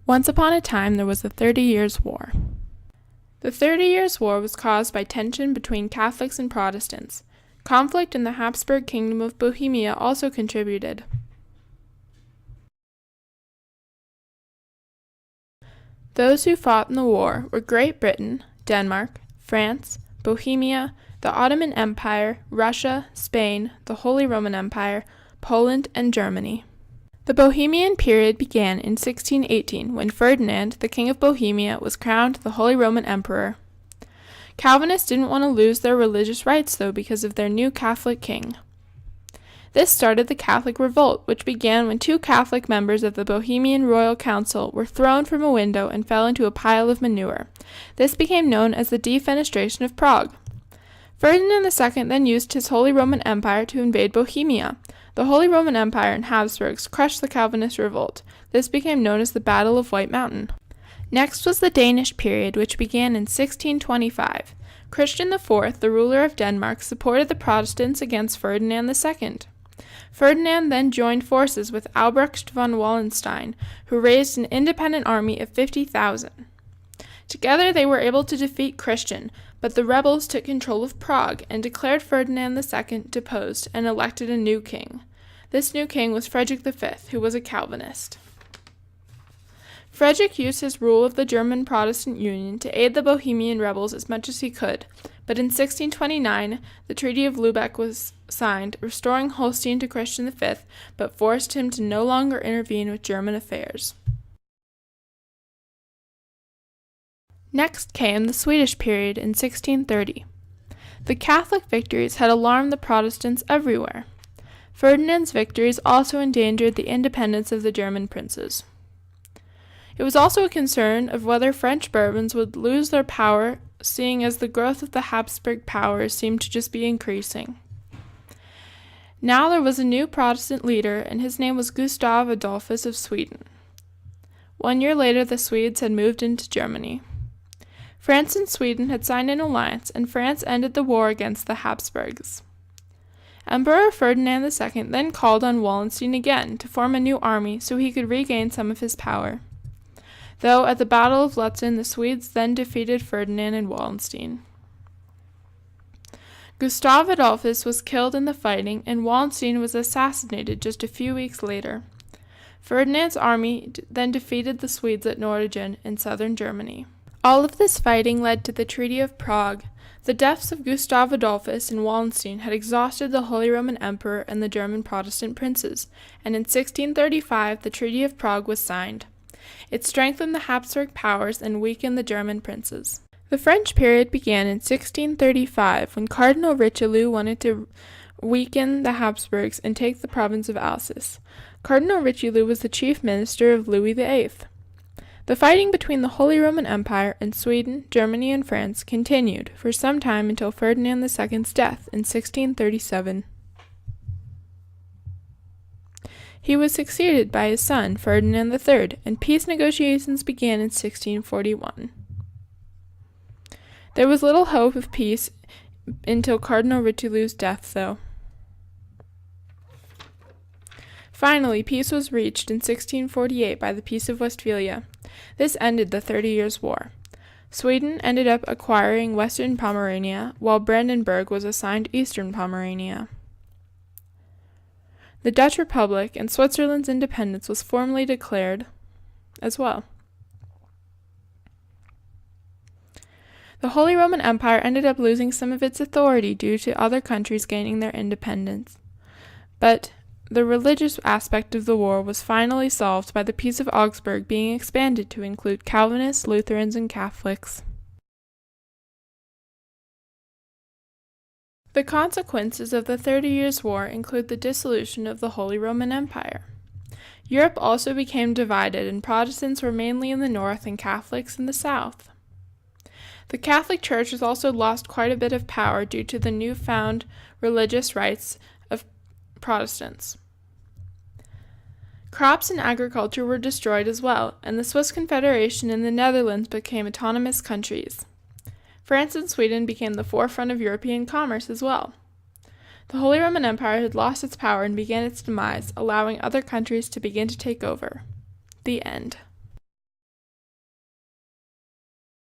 Once upon a time, there was the 30 Years' War. The 30 Years' War was caused by tension between Catholics and Protestants. Conflict in the Habsburg Kingdom of Bohemia also contributed. Those who fought in the war were Great Britain, Denmark, France, Bohemia, the Ottoman Empire, Russia, Spain, the Holy Roman Empire, Poland, and Germany. The Bohemian period began in 1618 when Ferdinand, the King of Bohemia, was crowned the Holy Roman Emperor. Calvinists didn't want to lose their religious rights, though, because of their new Catholic king. This started the Catholic Revolt, which began when 2 Catholic members of the Bohemian Royal Council were thrown from a window and fell into a pile of manure. This became known as the Defenestration of Prague. Ferdinand II then used his Holy Roman Empire to invade Bohemia. The Holy Roman Empire and Habsburgs crushed the Calvinist revolt. This became known as the Battle of White Mountain. Next was the Danish period, which began in 1625. Christian IV, the ruler of Denmark, supported the Protestants against Ferdinand II. Ferdinand then joined forces with Albrecht von Wallenstein, who raised an independent army of 50,000. Together they were able to defeat Christian, but the rebels took control of Prague and declared Ferdinand II deposed and elected a new king. This new king was Frederick V, who was a Calvinist. Frederick used his rule of the German Protestant Union to aid the Bohemian rebels as much as he could, but in 1629 the Treaty of Lubeck was signed, restoring Holstein to Christian V, but forced him to no longer intervene with German affairs. Next came the Swedish period in 1630. The Catholic victories had alarmed the Protestants everywhere. Ferdinand's victories also endangered the independence of the German princes. It was also a concern of whether French Bourbons would lose their power, seeing as the growth of the Habsburg power seemed to just be increasing. Now there was a new Protestant leader, and his name was Gustav Adolphus of Sweden. 1 year later, the Swedes had moved into Germany. France and Sweden had signed an alliance, and France ended the war against the Habsburgs. Emperor Ferdinand II then called on Wallenstein again to form a new army so he could regain some of his power. Though at the Battle of Lutzen, the Swedes then defeated Ferdinand and Wallenstein. Gustav Adolphus was killed in the fighting, and Wallenstein was assassinated just a few weeks later. Ferdinand's army then defeated the Swedes at Nordingen in southern Germany. All of this fighting led to the Treaty of Prague. The deaths of Gustav Adolphus and Wallenstein had exhausted the Holy Roman Emperor and the German Protestant princes, and in 1635 the Treaty of Prague was signed. It strengthened the Habsburg powers and weakened the German princes. The French period began in 1635 when Cardinal Richelieu wanted to weaken the Habsburgs and take the province of Alsace. Cardinal Richelieu was the chief minister of Louis VIII. The fighting between the Holy Roman Empire and Sweden, Germany, and France continued for some time until Ferdinand II's death in 1637. He was succeeded by his son, Ferdinand III, and peace negotiations began in 1641. There was little hope of peace until Cardinal Richelieu's death, though. Finally, peace was reached in 1648 by the Peace of Westphalia. This ended the 30 Years' War. Sweden ended up acquiring Western Pomerania, while Brandenburg was assigned Eastern Pomerania. The Dutch Republic and Switzerland's independence was formally declared as well. The Holy Roman Empire ended up losing some of its authority due to other countries gaining their independence. But the religious aspect of the war was finally solved by the Peace of Augsburg being expanded to include Calvinists, Lutherans, and Catholics. The consequences of the 30 Years' War include the dissolution of the Holy Roman Empire. Europe also became divided, and Protestants were mainly in the north and Catholics in the south. The Catholic Church has also lost quite a bit of power due to the newfound religious rights of Protestants. Crops and agriculture were destroyed as well, and the Swiss Confederation and the Netherlands became autonomous countries. France and Sweden became the forefront of European commerce as well. The Holy Roman Empire had lost its power and began its demise, allowing other countries to begin to take over. The end.